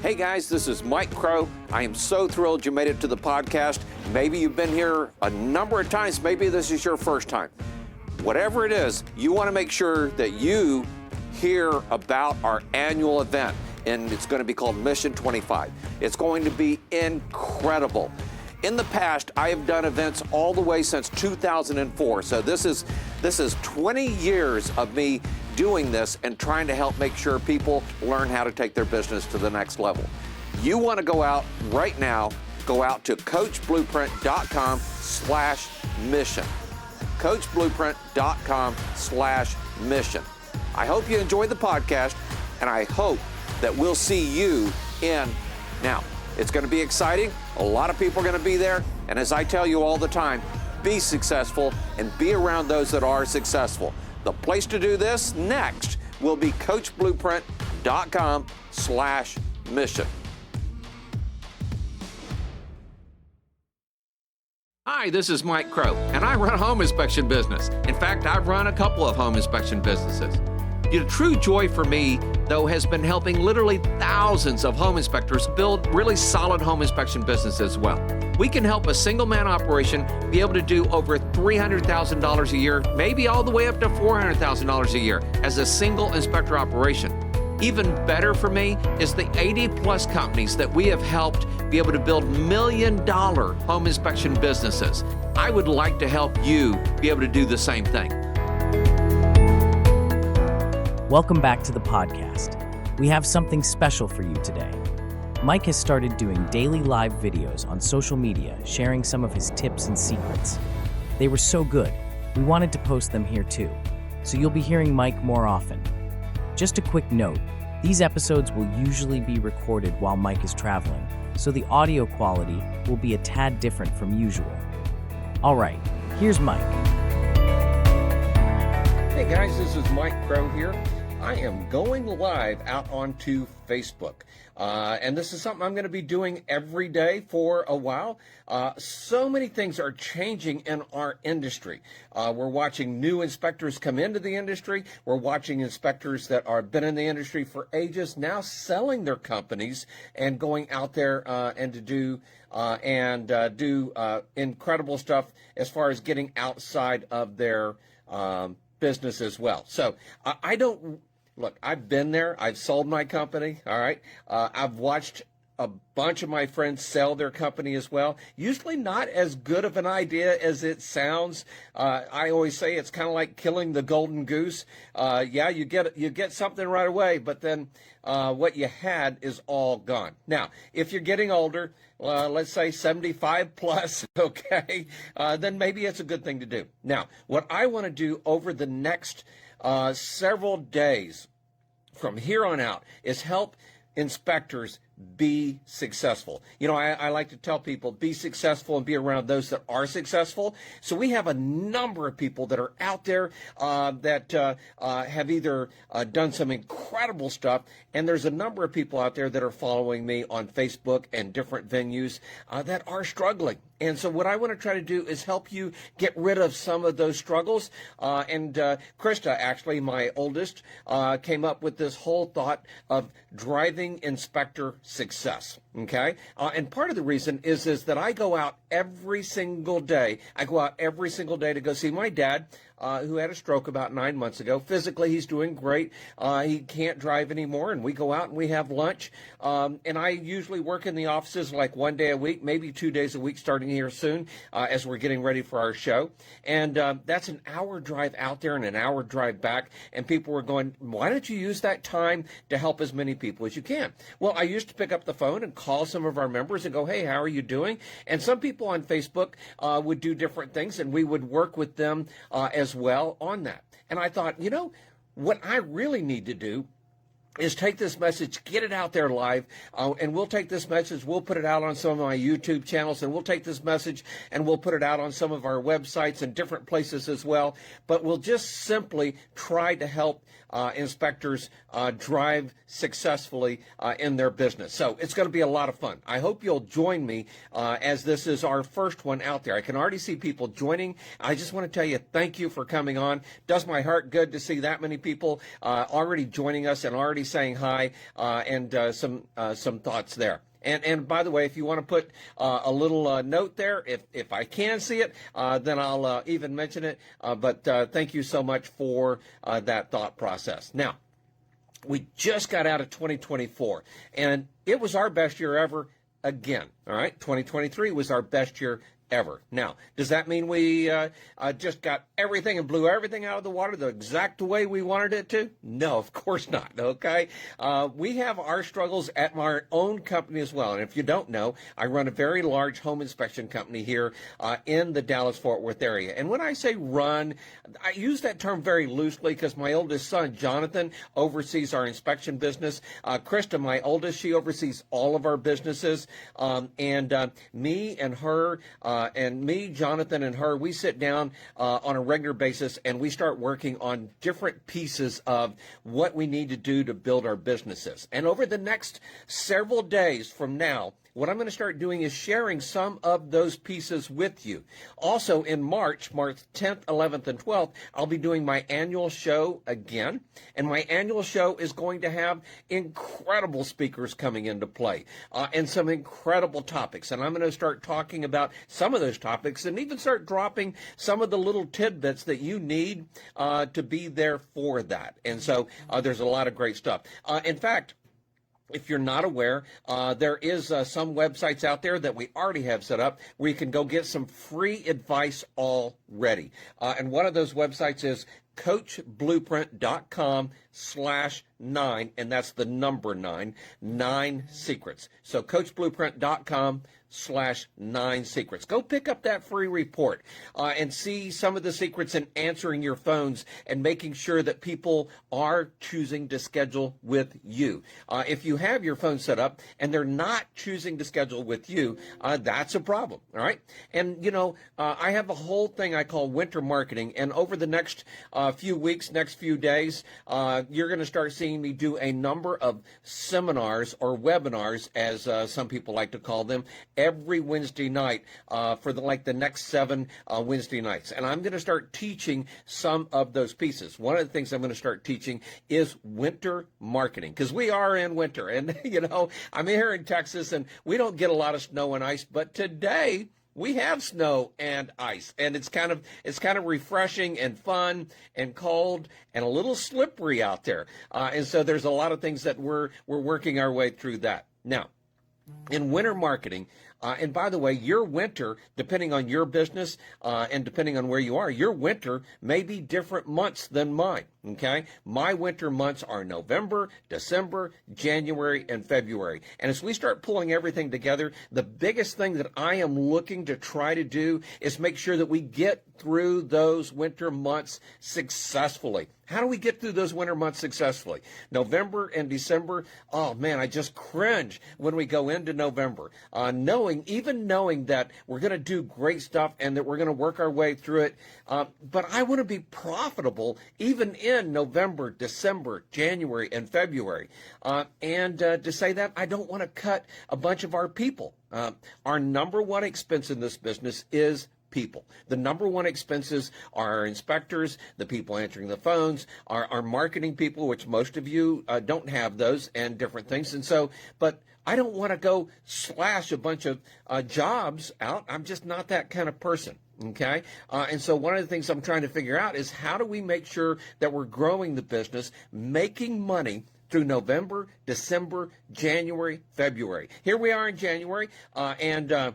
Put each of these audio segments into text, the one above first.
Hey guys, this is Mike Crow. I am so thrilled you made it to the podcast. Maybe you've been here a number of times. Maybe this is your first time. Whatever it is, you want to make sure that you hear about our annual event, and it's going to be called Mission 25. It's going to be incredible. In the past, I have done events all the way since 2004. So this is 20 years of me doing this and trying to help make sure people learn how to take their business to the next level. You want to go out right now, go out to coachblueprint.com/mission. coachblueprint.com/mission. I hope you enjoyed the podcast, and I hope that we'll see you in. Now, it's going to be exciting. A lot of people are going to be there. And as I tell you all the time, be successful and be around those that are successful. The place to do this next will be coachblueprint.com/mission. Hi, this is Mike Crow, and I run a home inspection business. In fact, I've run a couple of home inspection businesses. The true joy for me, though, has been helping literally thousands of home inspectors build really solid home inspection businesses as well. We can help a single-man operation be able to do over $300,000 a year, maybe all the way up to $400,000 a year as a single inspector operation. Even better for me is the 80-plus companies that we have helped be able to build million-dollar home inspection businesses. I would like to help you be able to do the same thing. Welcome back to the podcast. We have something special for you today. Mike has started doing daily live videos on social media, sharing some of his tips and secrets. They were so good, we wanted to post them here too, so you'll be hearing Mike more often. Just a quick note, these episodes will usually be recorded while Mike is traveling, so the audio quality will be a tad different from usual. All right, here's Mike. Hey guys, this is Mike Crow here. I am going live out onto Facebook. And this is something I'm going to be doing every day for a while. So many things are changing in our industry. We're watching new inspectors come into the industry. We're watching inspectors that are been in the industry for ages now selling their companies and going out there and to do incredible stuff as far as getting outside of their business as well. So Look, I've been there. I've sold my company, all right? I've watched a bunch of my friends sell their company as well. Usually not as good of an idea as it sounds. I always say it's kind of like killing the golden goose. Yeah, you get something right away, but then what you had is all gone. Now, if you're getting older, let's say 75 plus, okay, then maybe it's a good thing to do. Now, what I want to do over the next several days from here on out is help inspectors be successful. You know, I like to tell people, be successful and be around those that are successful. So we have a number of people that are out there that have either done some incredible stuff, and there's a number of people out there that are following me on Facebook and different venues that are struggling. And so what I want to try to do is help you get rid of some of those struggles. And Krista, actually, my oldest, came up with this whole thought of driving inspector success. Okay. And part of the reason is that I go out every single day. I go out every single day to go see my dad, who had a stroke about 9 months ago. Physically, he's doing great. He can't drive anymore, and we go out and we have lunch. And I usually work in the offices like 1 day a week, maybe 2 days a week starting here soon as we're getting ready for our show. And that's an hour drive out there and an hour drive back. And people were going, why don't you use that time to help as many people as you can? Well, I used to pick up the phone and call some of our members and go, hey, how are you doing? And some people on Facebook would do different things, and we would work with them as well on that. And I thought, you know, what I really need to do is take this message, get it out there live, and we'll take this message, we'll put it out on some of my YouTube channels, and we'll take this message and we'll put it out on some of our websites and different places as well. But we'll just simply try to help inspectors drive successfully in their business. So it's going to be a lot of fun. I hope you'll join me as this is our first one out there. I can already see people joining. I just want to tell you thank you for coming on. Does my heart good to see that many people already joining us and already everybody saying hi, and some thoughts there. And by the way, if you want to put a little note there, if I can see it, then I'll even mention it. But thank you so much for that thought process. Now, we just got out of 2024, and it was our best year ever again. All right, 2023 was our best year ever. Now, does that mean we just got everything and blew everything out of the water the exact way we wanted it to? No, of course not, okay? We have our struggles at my own company as well. And if you don't know, I run a very large home inspection company here in the Dallas-Fort Worth area. And when I say run, I use that term very loosely because my oldest son, Jonathan, oversees our inspection business. Krista, my oldest, she oversees all of our businesses. Me and her, Jonathan, and her, we sit down on a regular basis and we start working on different pieces of what we need to do to build our businesses. And over the next several days from now, what I'm going to start doing is sharing some of those pieces with you. Also in March 10th, 11th, and 12th, I'll be doing my annual show again. And my annual show is going to have incredible speakers coming into play and some incredible topics. And I'm going to start talking about some of those topics and even start dropping some of the little tidbits that you need to be there for that. And so there's a lot of great stuff. In fact, if you're not aware, there is some websites out there that we already have set up where you can go get some free advice already. And one of those websites is coachblueprint.com/9, and that's the number 9 secrets. So coachblueprint.com/9 secrets. Go pick up that free report and see some of the secrets in answering your phones and making sure that people are choosing to schedule with you. If you have your phone set up and they're not choosing to schedule with you, that's a problem, all right? And, I have a whole thing I call winter marketing, and over the next few weeks, next few days, you're going to start seeing me do a number of seminars or webinars, as some people like to call them, every Wednesday night for the next 7 Wednesday nights. And I'm going to start teaching some of those pieces. One of the things I'm going to start teaching is winter marketing, because we are in winter. And, I'm here in Texas, and we don't get a lot of snow and ice, but today we have snow and ice, and it's kind of refreshing and fun and cold and a little slippery out there. And so there's a lot of things that we're working our way through that. Now, in winter marketing, and by the way, your winter, depending on your business and depending on where you are, your winter may be different months than mine, okay? My winter months are November, December, January, and February. And as we start pulling everything together, the biggest thing that I am looking to try to do is make sure that we get through those winter months successfully. How do we get through those winter months successfully? November and December, oh man, I just cringe when we go into November, knowing that we're going to do great stuff and that we're going to work our way through it. But I want to be profitable even in November, December, January, and February. And to say that, I don't want to cut a bunch of our people. Our number one expense in this business is people. The number one expenses are our inspectors, the people answering the phones, our marketing people, which most of you don't have those, and different things. And so, but I don't want to go slash a bunch of jobs out. I'm just not that kind of person. Okay. And so one of the things I'm trying to figure out is how do we make sure that we're growing the business, making money through November, December, January, February. Here we are in January, and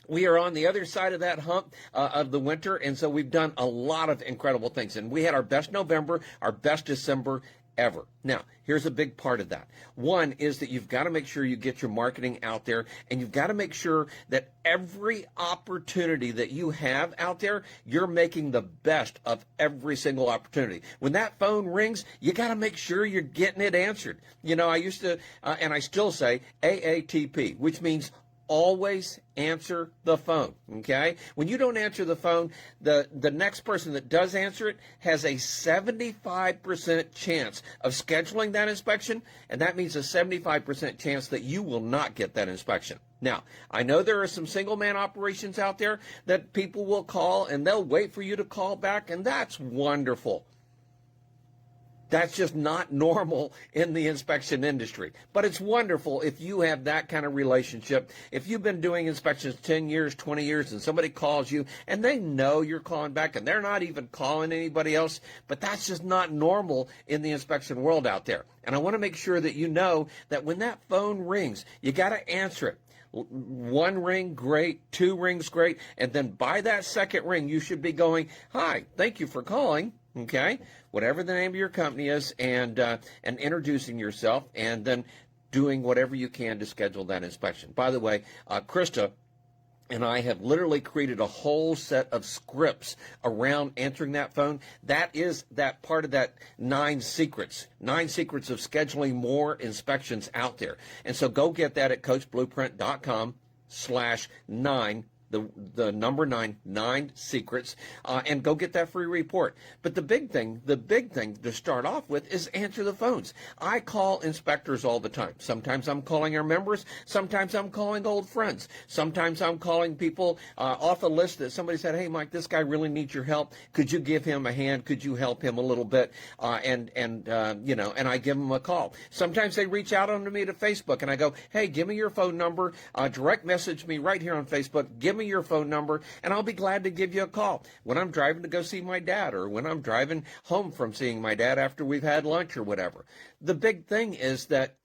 we are on the other side of that hump of the winter, and so we've done a lot of incredible things. And we had our best November, our best December ever. Now, here's a big part of that. One is that you've got to make sure you get your marketing out there, and you've got to make sure that every opportunity that you have out there, you're making the best of every single opportunity. When that phone rings, you got to make sure you're getting it answered. I used to, and I still say AATP, which means always answer the phone, okay? When you don't answer the phone, the next person that does answer it has a 75% chance of scheduling that inspection, and that means a 75% chance that you will not get that inspection. Now, I know there are some single-man operations out there that people will call, and they'll wait for you to call back, and that's wonderful. That's just not normal in the inspection industry. But it's wonderful if you have that kind of relationship. If you've been doing inspections 10 years, 20 years, and somebody calls you and they know you're calling back and they're not even calling anybody else, but that's just not normal in the inspection world out there. And I want to make sure that you know that when that phone rings, you got to answer it. One ring, great. Two rings, great. And then by that second ring, you should be going, "Hi, thank you for calling." Okay, whatever the name of your company is, and introducing yourself, and then doing whatever you can to schedule that inspection. By the way, Krista and I have literally created a whole set of scripts around answering that phone. That is that part of that 9 secrets of scheduling more inspections out there. And so go get that at coachblueprint.com/9. The number 9 secrets, and go get that free report. But the big thing to start off with is answer the phones. I call inspectors all the time. Sometimes I'm calling our members. Sometimes I'm calling old friends. Sometimes I'm calling people off a list that somebody said, "Hey, Mike, this guy really needs your help. Could you give him a hand? Could you help him a little bit?" And I give them a call. Sometimes they reach out onto me to Facebook, and I go, "Hey, give me your phone number. Direct message me right here on Facebook. Give me your phone number, and I'll be glad to give you a call when I'm driving to go see my dad, or when I'm driving home from seeing my dad after we've had lunch or whatever." The big thing is that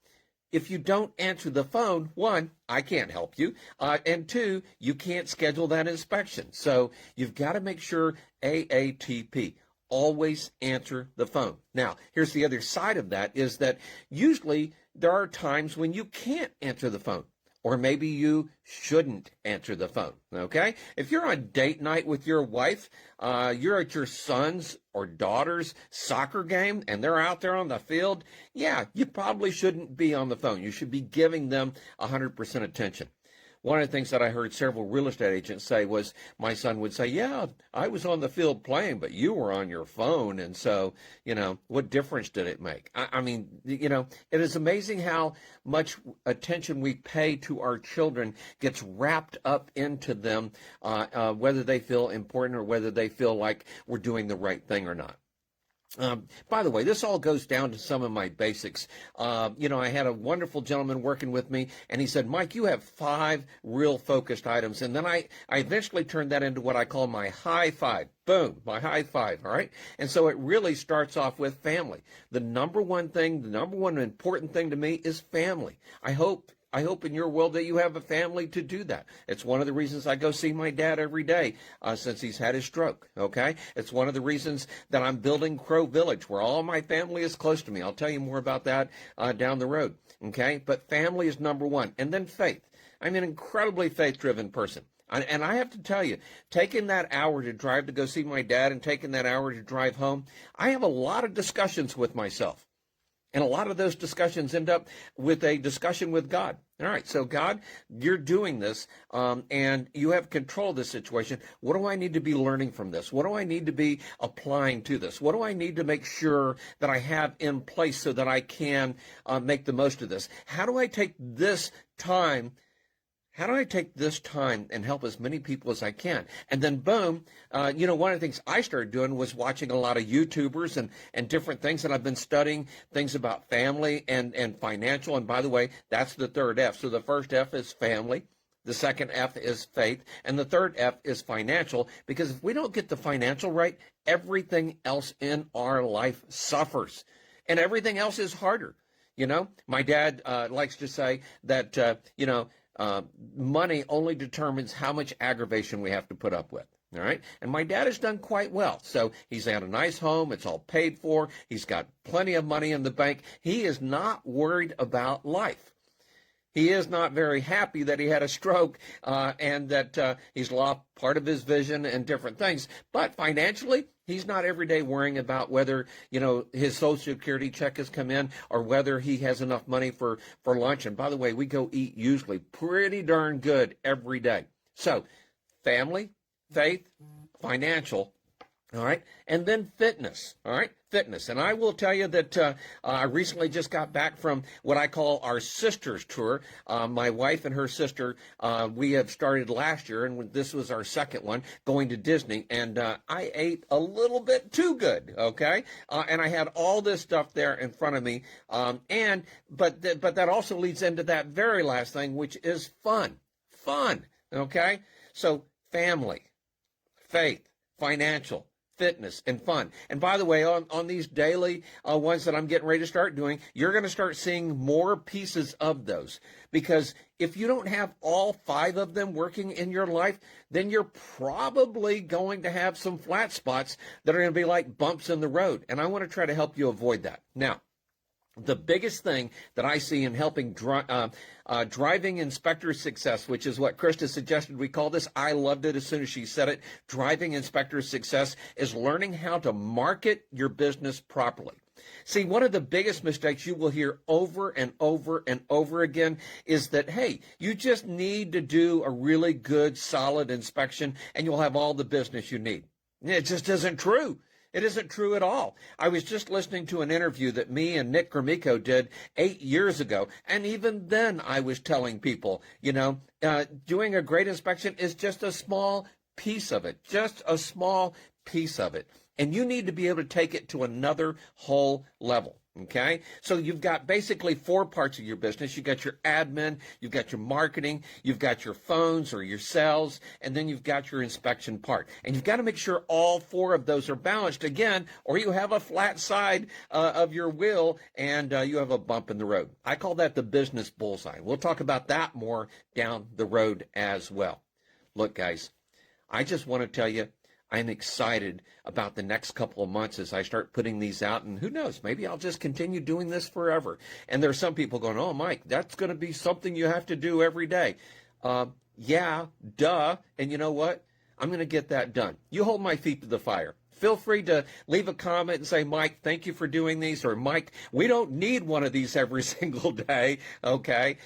if you don't answer the phone, 1, I can't help you, and 2, you can't schedule that inspection. So you've got to make sure AATP. Always answer the phone. Now, here's the other side of that, is that usually there are times when you can't answer the phone. Or maybe you shouldn't answer the phone, okay? If you're on date night with your wife, you're at your son's or daughter's soccer game, and they're out there on the field, yeah, you probably shouldn't be on the phone. You should be giving them 100% attention. One of the things that I heard several real estate agents say was, my son would say, "Yeah, I was on the field playing, but you were on your phone. And so, what difference did it make?" I mean, it is amazing how much attention we pay to our children gets wrapped up into them, whether they feel important or whether they feel like we're doing the right thing or not. By the way, this all goes down to some of my basics. I had a wonderful gentleman working with me, and he said, "Mike, you have 5 real focused items." And then I eventually turned that into what I call my high 5. Boom, my high 5, all right? And so it really starts off with family. The number one important thing to me is family. I hope in your world that you have a family to do that. It's one of the reasons I go see my dad every day since he's had his stroke, okay? It's one of the reasons that I'm building Crow Village, where all my family is close to me. I'll tell you more about that down the road, okay? But family is number 1. And then faith. I'm an incredibly faith-driven person. And I have to tell you, taking that hour to drive to go see my dad and taking that hour to drive home, I have a lot of discussions with myself. And a lot of those discussions end up with a discussion with God. All right, so God, you're doing this, and you have control of this situation. What do I need to be learning from this? What do I need to be applying to this? What do I need to make sure that I have in place so that I can make the most of this? How do I take this time and help as many people as I can? And then boom, one of the things I started doing was watching a lot of YouTubers and different things, and I've been studying things about family and financial. And by the way, that's the 3rd F. So the first F is family. The second F is faith. And the third F is financial, because if we don't get the financial right, everything else in our life suffers. And everything else is harder. My dad likes to say that, money only determines how much aggravation we have to put up with. All right. And my dad has done quite well. So he's had a nice home. It's all paid for. He's got plenty of money in the bank. He is not worried about life. He is not very happy that he had a stroke and that he's lost part of his vision and different things. But financially, he's not every day worrying about whether, his Social Security check has come in or whether he has enough money for lunch. And by the way, we go eat usually pretty darn good every day. So family, faith, financial, all right, and then fitness, all right? fitness. And I will tell you that I recently just got back from what I call our sisters tour. My wife and her sister, we have started last year, and this was our second one, going to Disney. And I ate a little bit too good, okay? And I had all this stuff there in front of me. But that also leads into that very last thing, which is fun. Fun, okay? So family, faith, financial, fitness, and fun. And by the way, on these daily ones that I'm getting ready to start doing, you're going to start seeing more pieces of those. Because if you don't have all 5 of them working in your life, then you're probably going to have some flat spots that are going to be like bumps in the road. And I want to try to help you avoid that. Now, the biggest thing that I see in helping driving inspector success, which is what Krista suggested we call this. I loved it as soon as she said it. Driving inspector success is learning how to market your business properly. See, one of the biggest mistakes you will hear over and over and over again is that, hey, you just need to do a really good, solid inspection and you'll have all the business you need. It just isn't true. It isn't true at all. I was just listening to an interview that me and Nick Gromyko did 8 years ago. And even then I was telling people, doing a great inspection is just a small piece of it, just a small piece of it. And you need to be able to take it to another whole level. Okay, so you've got basically 4 parts of your business. You've got your admin, you've got your marketing, you've got your phones or your sales, and then you've got your inspection part. And you've got to make sure all 4 of those are balanced again, or you have a flat side of your wheel and you have a bump in the road. I call that the business bullseye. We'll talk about that more down the road as well. Look, guys, I just want to tell you, I'm excited about the next couple of months as I start putting these out. And who knows, maybe I'll just continue doing this forever. And there's some people going, oh, Mike, that's going to be something you have to do every day. Yeah, duh. And you know what? I'm going to get that done. You hold my feet to the fire. Feel free to leave a comment and say, Mike, thank you for doing these. Or, Mike, we don't need one of these every single day. Okay.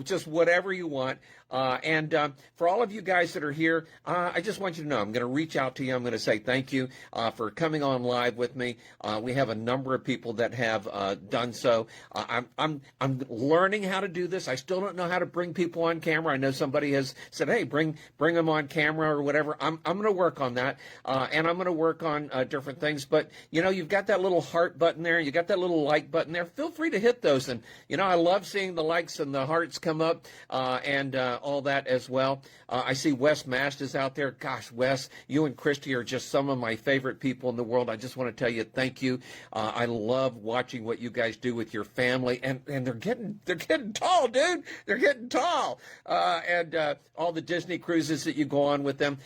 Just whatever you want. For all of you guys that are here, I just want you to know I'm going to reach out to you. I'm going to say thank you for coming on live with me. We have a number of people that have done so. I'm learning how to do this. I still don't know how to bring people on camera. I know somebody has said, hey, bring them on camera or whatever. I'm going to work on that, and I'm going to work on different things. But you've got that little heart button there. You got that little like button there. Feel free to hit those. And I love seeing the likes and the hearts come up and all that as well. I see Wes Mast is out there. Gosh, Wes, you and Christy are just some of my favorite people in the world. I just want to tell you thank you. I love watching what you guys do with your family, and they're getting tall, dude. They're getting tall. And all the Disney cruises that you go on with them,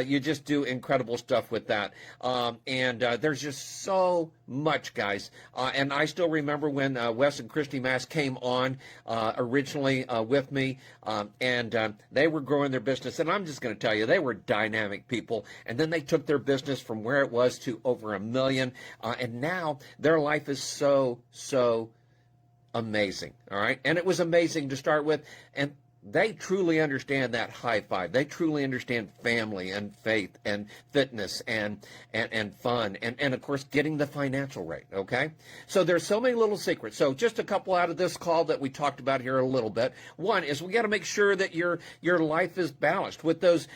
you just do incredible stuff with that. There's just so much, guys. And I still remember when Wes and Christy Mast came on originally with me, and they were growing their business. And I'm just going to tell you, they were dynamic people. And then they took their business from where it was to over $1 million. And now their life is so amazing. All right. And it was amazing to start with. And they truly understand that high five. They truly understand family and faith and fitness and fun and of course getting the financial rate. Okay, so there's so many little secrets. So just a couple out of this call that we talked about here a little bit. One is we got to make sure that your life is balanced with those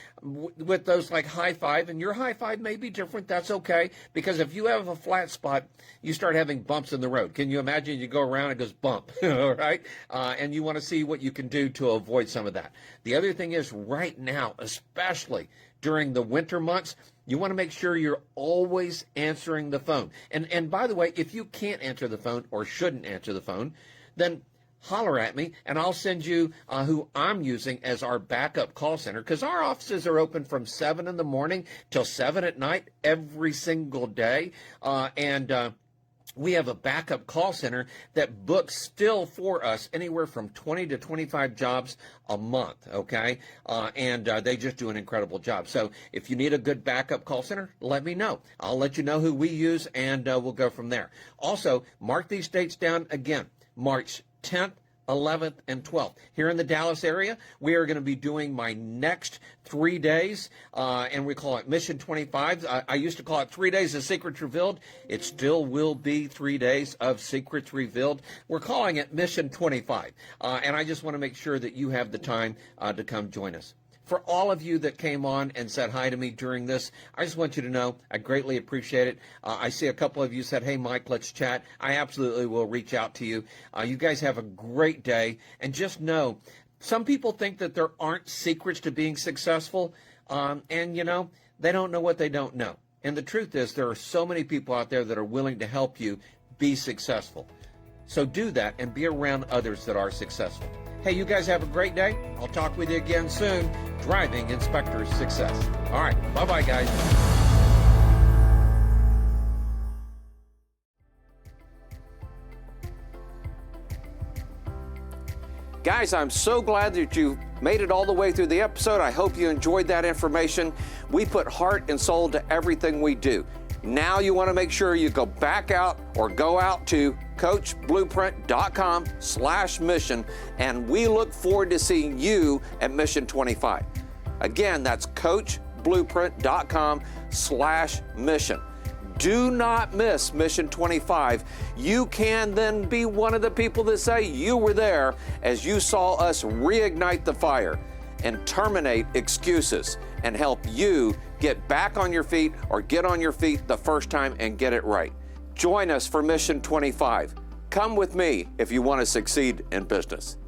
like high five, and your high five may be different. That's okay, because if you have a flat spot, you start having bumps in the road. Can you imagine? You go around, it goes bump, all right? And you want to see what you can do to avoid some of that. The other thing is right now, especially during the winter months, you want to make sure you're always answering the phone. And by the way, if you can't answer the phone or shouldn't answer the phone, then holler at me and I'll send you who I'm using as our backup call center, because our offices are open from 7 in the morning till 7 at night every single day. We have a backup call center that books still for us anywhere from 20 to 25 jobs a month, okay? They just do an incredible job. So if you need a good backup call center, let me know. I'll let you know who we use, and we'll go from there. Also, mark these dates down again. March 10th 11th, and 12th. Here in the Dallas area, we are going to be doing my next 3 days, and we call it Mission 25. I used to call it 3 days of Secrets Revealed. It still will be 3 days of Secrets Revealed. We're calling it Mission 25, and I just want to make sure that you have the time to come join us. For all of you that came on and said hi to me during this, I just want you to know I greatly appreciate it. I see a couple of you said, hey, Mike, let's chat. I absolutely will reach out to you. You guys have a great day. And just know, some people think that there aren't secrets to being successful. And, you know, they don't know what they don't know. And the truth is, there are so many people out there that are willing to help you be successful. So do that and be around others that are successful. Hey, you guys have a great day. I'll talk with you again soon. Driving Inspector Success. All right. Bye-bye, guys. Guys, I'm so glad that you made it all the way through the episode. I hope you enjoyed that information. We put heart and soul to everything we do. Now you want to make sure you go back out or go out to coachblueprint.com/mission, and we look forward to seeing you at Mission 25. Again, that's coachblueprint.com/mission. Do not miss Mission 25. You can then be one of the people that say you were there as you saw us reignite the fire and terminate excuses and help you get back on your feet or get on your feet the first time and get it right. Join us for Mission 25. Come with me if you want to succeed in business.